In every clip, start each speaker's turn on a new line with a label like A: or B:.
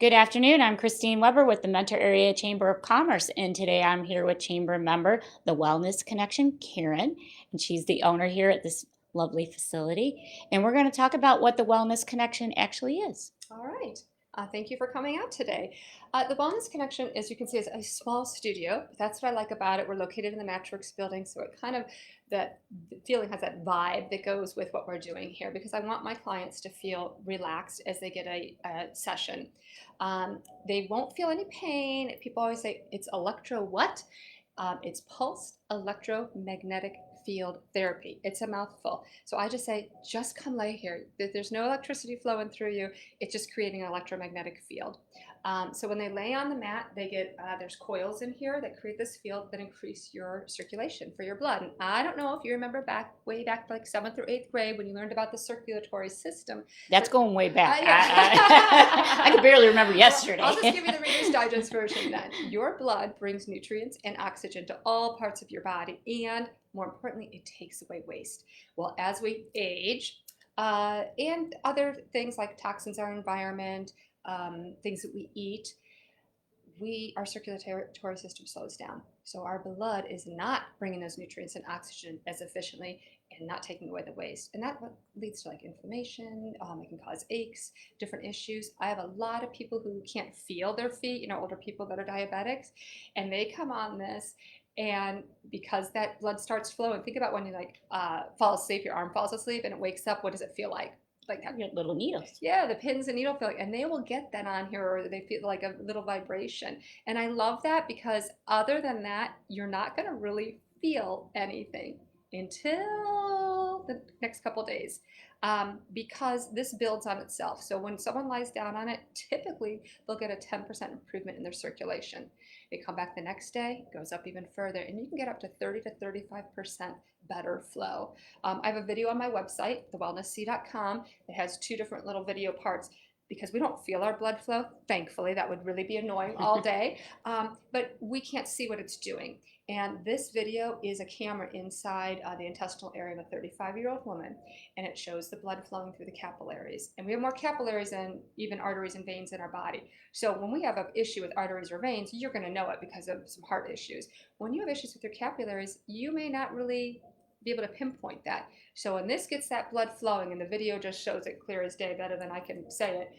A: Good afternoon. I'm Christine Weber with the Mentor Area Chamber of Commerce, and today I'm here with Chamber member, the Wellness Connection, Karen, and she's the owner here at this lovely facility. And we're going to talk about what the Wellness Connection actually is.
B: All right. Thank you for coming out today. The Wellness Connection, as you can see, is a small studio. That's what I like about it. We're located in the Matchworks building, so it kind of that feeling has that vibe that goes with what we're doing here because I want my clients to feel relaxed as they get a session. They won't feel any pain. People always say it's electro what? It's pulsed electromagnetic field therapy. It's a mouthful. So I just say, just come lay here. There's no electricity flowing through you. It's just creating an electromagnetic field. So when they lay on the mat, they get, there's coils in here that create this field that increase your circulation for your blood. And I don't know if you remember way back like 7th or 8th grade when you learned about the circulatory system.
A: That's going way back.
B: Yeah.
A: I can barely remember yesterday.
B: I'll just give you the Reader's Digest version then. Your blood brings nutrients and oxygen to all parts of your body, and more importantly, it takes away waste. Well, as we age, and other things like toxins in our environment, things that we eat, our circulatory system slows down. So our blood is not bringing those nutrients and oxygen as efficiently and not taking away the waste. And that leads to like inflammation. It can cause aches, different issues. I have a lot of people who can't feel their feet, older people that are diabetics, and they come on this. And because that blood starts flowing, think about when you fall asleep, your arm falls asleep and it wakes up. What does it feel like? Like that?
A: Little needles.
B: Yeah, the pins and needle feeling, and they will get that on here, or they feel like a little vibration. And I love that because other than that, you're not going to really feel anything until the next couple days, because this builds on itself. So when someone lies down on it, typically they'll get a 10% improvement in their circulation. They come back the next day, goes up even further, and you can get up to 30 to 35% better flow. I have a video on my website, thewellnessc.com. It has two different little video parts because we don't feel our blood flow. Thankfully, that would really be annoying all day, but we can't see what it's doing. And this video is a camera inside the intestinal area of a 35-year-old woman, and it shows the blood flowing through the capillaries. And we have more capillaries than even arteries and veins in our body. So when we have an issue with arteries or veins, you're going to know it because of some heart issues. When you have issues with your capillaries, you may not really be able to pinpoint that. So when this gets that blood flowing, and the video just shows it clear as day, better than I can say it,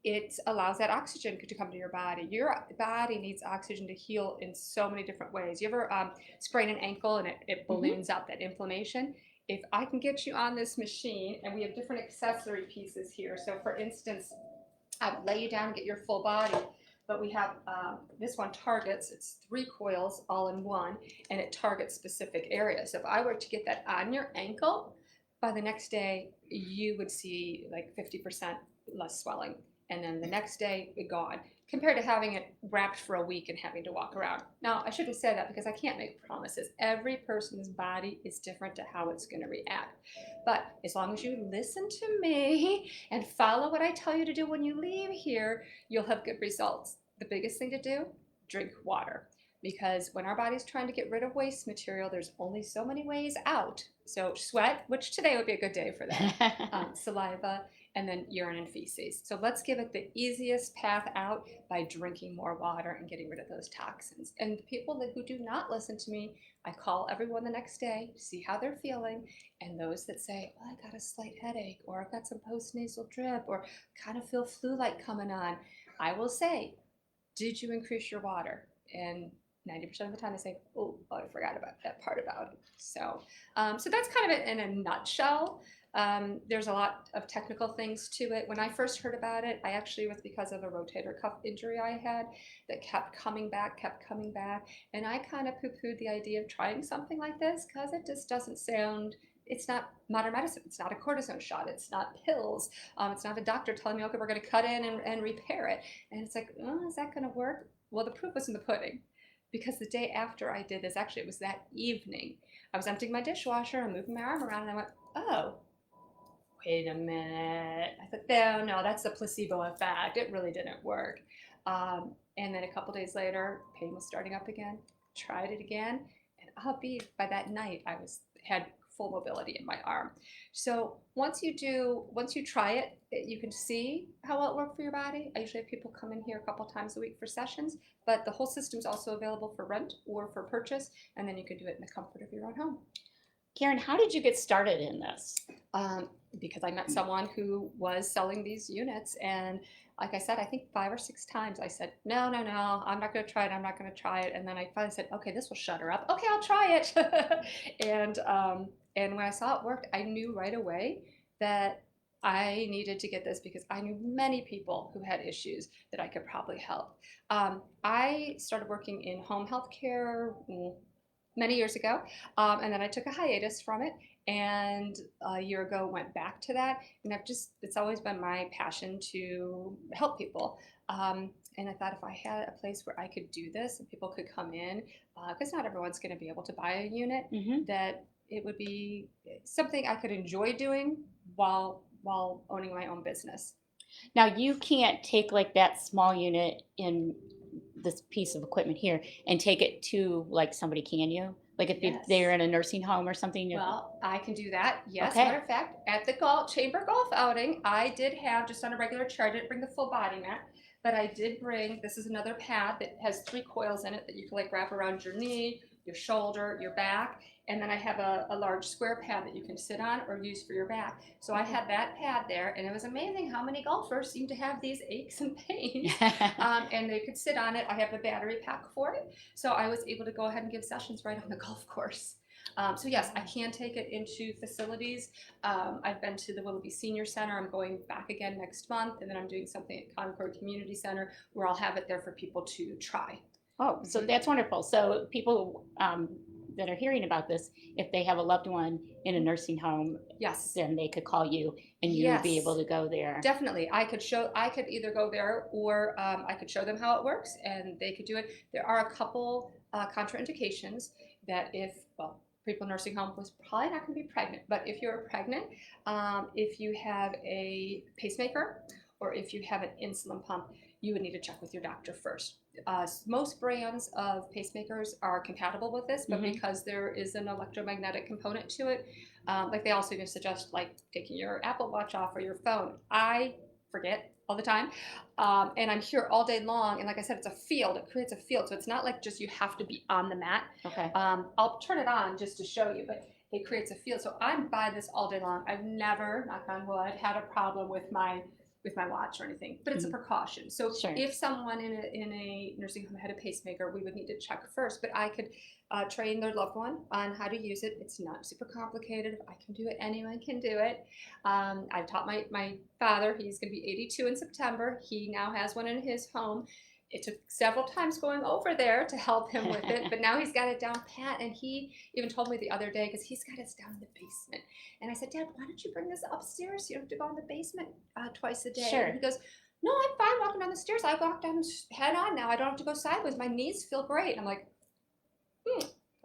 B: it allows that oxygen to come to your body. Your body needs oxygen to heal in so many different ways. You ever sprain an ankle and it balloons out that inflammation? If I can get you on this machine, and we have different accessory pieces here. So for instance, I would lay you down and get your full body. But we have this one targets, it's 3 coils all in one, and it targets specific areas. So if I were to get that on your ankle, by the next day, you would see like 50% less swelling. And then the next day, it gone, compared to having it wrapped for a week and having to walk around. Now, I shouldn't say that because I can't make promises. Every person's body is different to how it's going to react. But as long as you listen to me and follow what I tell you to do when you leave here, you'll have good results. The biggest thing to do, drink water. Because when our body's trying to get rid of waste material, there's only so many ways out. So sweat, which today would be a good day for that, saliva, and then urine and feces. So let's give it the easiest path out by drinking more water and getting rid of those toxins. And the people who do not listen to me, I call everyone the next day, see how they're feeling. And those that say, well, I got a slight headache, or I've got some postnasal drip, or kind of feel flu-like coming on, I will say, did you increase your water? And 90% of the time I say, oh, I forgot about that part about it. So that's kind of it in a nutshell. There's a lot of technical things to it. When I first heard about it, I actually was because of a rotator cuff injury I had that kept coming back. And I kind of poo-pooed the idea of trying something like this because it just doesn't sound, it's not modern medicine. It's not a cortisone shot. It's not pills. It's not a doctor telling me, okay, we're going to cut in and repair it. And it's like, oh, is that going to work? Well, the proof was in the pudding. Because the day after I did this, actually it was that evening, I was emptying my dishwasher and moving my arm around, and I went, oh, wait a minute. I thought, no, that's the placebo effect. It really didn't work. And then a couple days later, pain was starting up again. Tried it again, and by that night, had full mobility in my arm. So once you try it, you can see how well it worked for your body. I usually have people come in here a couple times a week for sessions, but the whole system is also available for rent or for purchase, and then you can do it in the comfort of your own home.
A: Karen, how did you get started in this?
B: Because I met someone who was selling these units, and like I said, I think 5 or 6 times I said, no, no, no, I'm not going to try it. I'm not going to try it. And then I finally said, okay, this will shut her up. Okay, I'll try it. And when I saw it worked, I knew right away that I needed to get this because I knew many people who had issues that I could probably help. I started working in home health care many years ago, and then I took a hiatus from it, and a year ago went back to that, and it's always been my passion to help people. And I thought if I had a place where I could do this and people could come in, because not everyone's going to be able to buy a unit, that it would be something I could enjoy doing while owning my own business.
A: Now, you can't take like that small unit in this piece of equipment here and take it to like somebody, can you? Like if
B: Yes.
A: they're in a nursing home or something?
B: Well, I can do that. Yes.
A: Okay.
B: Matter of fact, at the chamber golf outing, I did have just on a regular chair. I didn't bring the full body mat, but I did bring. This is another pad that has 3 coils in it that you can like wrap around your knee, your shoulder, your back, and then I have a large square pad that you can sit on or use for your back. So I had that pad there, and it was amazing how many golfers seem to have these aches and pains, and they could sit on it. I have a battery pack for it, so I was able to go ahead and give sessions right on the golf course. So yes, I can take it into facilities. I've been to the Willoughby Senior Center. I'm going back again next month, and then I'm doing something at Concord Community Center where I'll have it there for people to try.
A: Oh, so that's wonderful. So people that are hearing about this, if they have a loved one in a nursing home,
B: Yes.
A: then they could call you and you would be able to go there.
B: Definitely. I could either go there or I could show them how it works and they could do it. There are a couple contraindications that people in nursing home was probably not going to be pregnant, but if you're pregnant, if you have a pacemaker or if you have an insulin pump, you would need to check with your doctor first. Most brands of pacemakers are compatible with this, but because there is an electromagnetic component to it, like they also even suggest like taking your Apple Watch off or your phone. I forget all the time, and I'm here all day long. And like I said, it's a field. It creates a field, so it's not like just you have to be on the mat.
A: Okay.
B: I'll turn it on just to show you, but it creates a field. So I'm by this all day long. I've never, knock on wood, had a problem with my watch or anything, but it's a precaution. So
A: Sure.
B: if someone in a nursing home had a pacemaker, we would need to check first, but I could train their loved one on how to use it. It's not super complicated. If I can do it, anyone can do it. I've taught my father, he's going to be 82 in September. He now has one in his home. It took several times going over there to help him with it, but now he's got it down pat. And he even told me the other day, because he's got his down in the basement. And I said, Dad, why don't you bring this upstairs? You don't have to go in the basement twice a day.
A: Sure.
B: And he goes, no, I'm fine walking down the stairs. I walk down head on now. I don't have to go sideways. My knees feel great. And I'm like,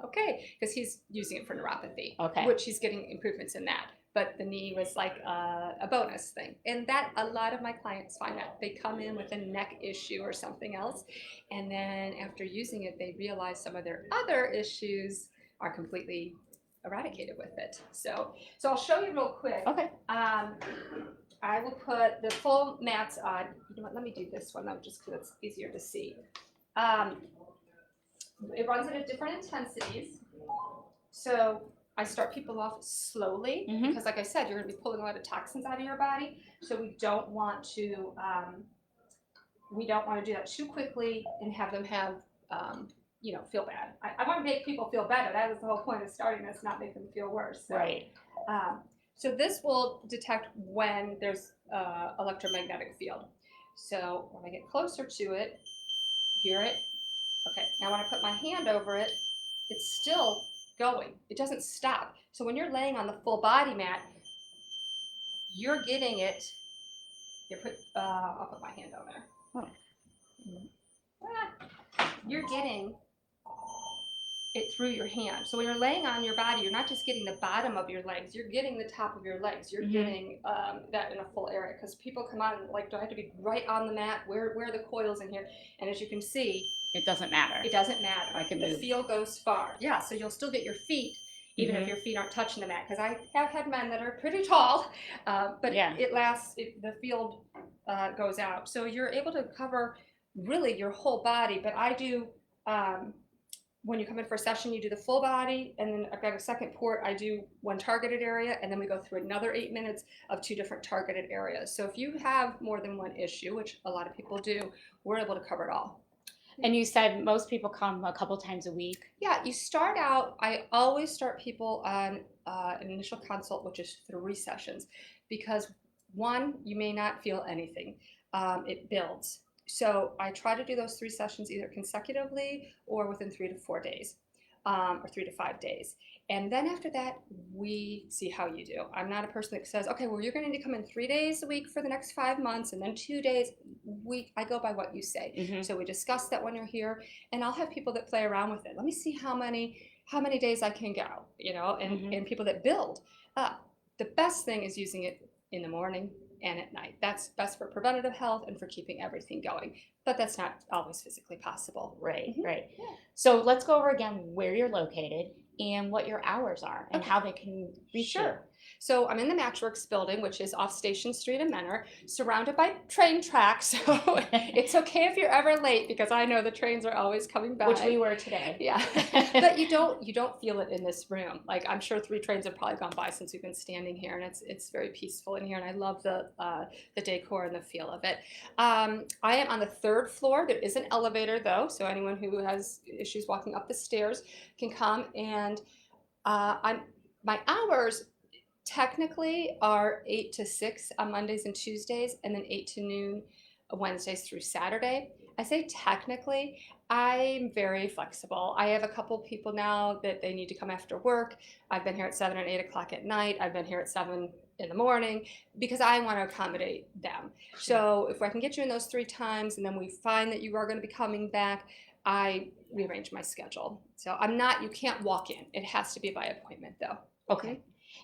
B: okay, because he's using it for neuropathy, which he's getting improvements in that. But the knee was like a bonus thing. And that a lot of my clients find that. They come in with a neck issue or something else. And then after using it, they realize some of their other issues are completely eradicated with it. So I'll show you real quick.
A: Okay.
B: I will put the full mats on. You know what, let me do this one though, just because it's easier to see. It runs at different intensities. So I start people off slowly because, like I said, you're going to be pulling a lot of toxins out of your body. So we don't want to do that too quickly and have them have feel bad. I want to make people feel better. That was the whole point of starting this, not make them feel worse. So,
A: right.
B: So this will detect when there's electromagnetic field. So when I get closer to it, hear it. Okay. Now when I put my hand over it, it's still going. It doesn't stop. So when you're laying on the full body mat, you're getting it. I'll put my hand on there. You're getting it through your hand. So when you're laying on your body, you're not just getting the bottom of your legs, you're getting the top of your legs. You're getting that in a full area. Because people come on and like, do I have to be right on the mat? Where are the coils in here? And as you can see,
A: it doesn't matter.
B: It doesn't matter.
A: I can
B: the
A: move.
B: feel goes far. Yeah, so you'll still get your feet even if
A: Mhm.
B: your feet aren't touching the mat. Because I have had men that are pretty tall, but
A: Yeah.
B: it lasts. The field goes out, so you're able to cover really your whole body. But I do. When you come in for a session, you do the full body, and then I've got a second port. I do one targeted area, and then we go through another 8 minutes of two different targeted areas. So if you have more than one issue, which a lot of people do, we're able to cover it all.
A: And you said most people come a couple times a week.
B: Yeah, you start out, I always start people on an initial consult, which is 3 sessions, because one, you may not feel anything. It builds. So I try to do those 3 sessions either consecutively or within 3 to 4 days, or 3 to 5 days. And then after that, we see how you do. I'm not a person that says, okay, well, you're going to need to come in 3 days a week for the next 5 months, and then 2 days. I go by what you say.
A: Mhm.
B: So we discuss that when you're here, and I'll have people that play around with it. Let me see how many days I can go, and
A: Mhm.
B: and people that build. The best thing is using it in the morning and at night. That's best for preventative health and for keeping everything going. But that's not always physically possible.
A: Right,
B: Mhm.
A: right.
B: Yeah.
A: So let's go over again where you're located and what your hours are and
B: Okay.
A: how they can reach you.
B: Sure. So I'm in the Matchworks building, which is off Station Street in Menor, surrounded by train tracks. So it's okay if you're ever late because I know the trains are always coming by.
A: Which we were today.
B: Yeah, but you don't feel it in this room. Like I'm sure 3 trains have probably gone by since we've been standing here, and it's very peaceful in here, and I love the decor and the feel of it. I am on the 3rd floor. There is an elevator though, so anyone who has issues walking up the stairs can come. And I'm my hours technically are 8 to 6 on Mondays and Tuesdays, and then 8 to noon Wednesdays through Saturday. I say technically, I'm very flexible. I have a couple people now that they need to come after work. I've been here at 7 and 8 o'clock at night. I've been here at 7 in the morning because I want to accommodate them.
A: Sure.
B: So if I can get you in those 3 times and then we find that you are going to be coming back, I rearrange my schedule. So you can't walk in. It has to be by appointment though.
A: Okay.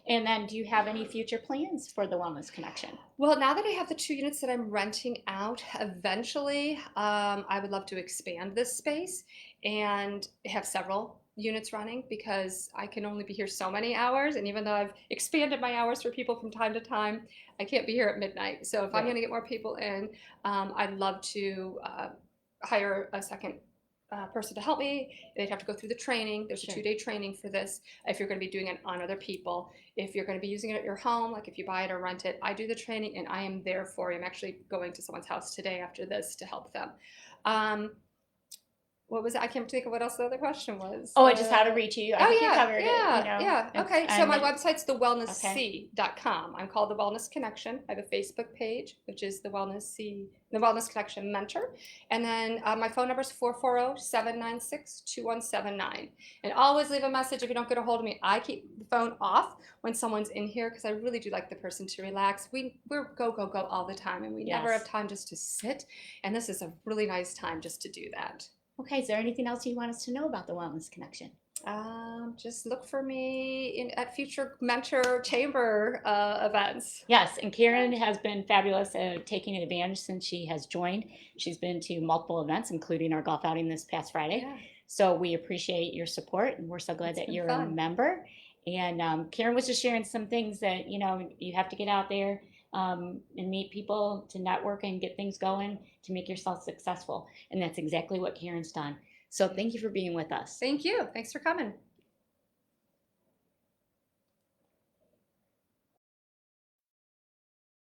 A: And then do you have any future plans for the Wellness Connection?
B: Well, now that I have the 2 units that I'm renting out, eventually I would love to expand this space and have several units running because I can only be here so many hours. And even though I've expanded my hours for people from time to time, I can't be here at midnight. So if I'm
A: Right.
B: going to get more people in, I'd love to hire a second person to help me. They'd have to go through the training. There's
A: Sure.
B: a 2-day training for this if you're going to be doing it on other people. If you're going to be using it at your home, like if you buy it or rent it, I do the training and I am there for you. I'm actually going to someone's house today after this to help them. What was it? I can't think of what else the other question was.
A: Oh, just how to reach you. I
B: Oh
A: think you
B: yeah,
A: covered it.
B: yeah.
A: It's-
B: Okay, so
A: and
B: my
A: then-
B: website's thewellnessc.com. I'm called the Wellness Connection. I have a Facebook page, which is the Wellness Connection Mentor, and then my phone number is 440-796-2179. And always leave a message if you don't get a hold of me. I keep the phone off when someone's in here because I really do like the person to relax. We're go go go all the time, and we never
A: Yes.
B: have time just to sit. And this is a really nice time just to do that.
A: Okay, is there anything else you want us to know about the Wellness Connection?
B: Just look for me at future mentor chamber events.
A: Yes, and Karen has been fabulous at taking advantage since she has joined. She's been to multiple events, including our golf outing this past Friday.
B: Yeah.
A: So we appreciate your support, and we're so glad
B: It's
A: that
B: been
A: you're a
B: fun.
A: member. And Karen was just sharing some things that you have to get out there and meet people to network and get things going to make yourself successful. And that's exactly what Karen's done. So thank you for being with us.
B: Thank you. Thanks for coming.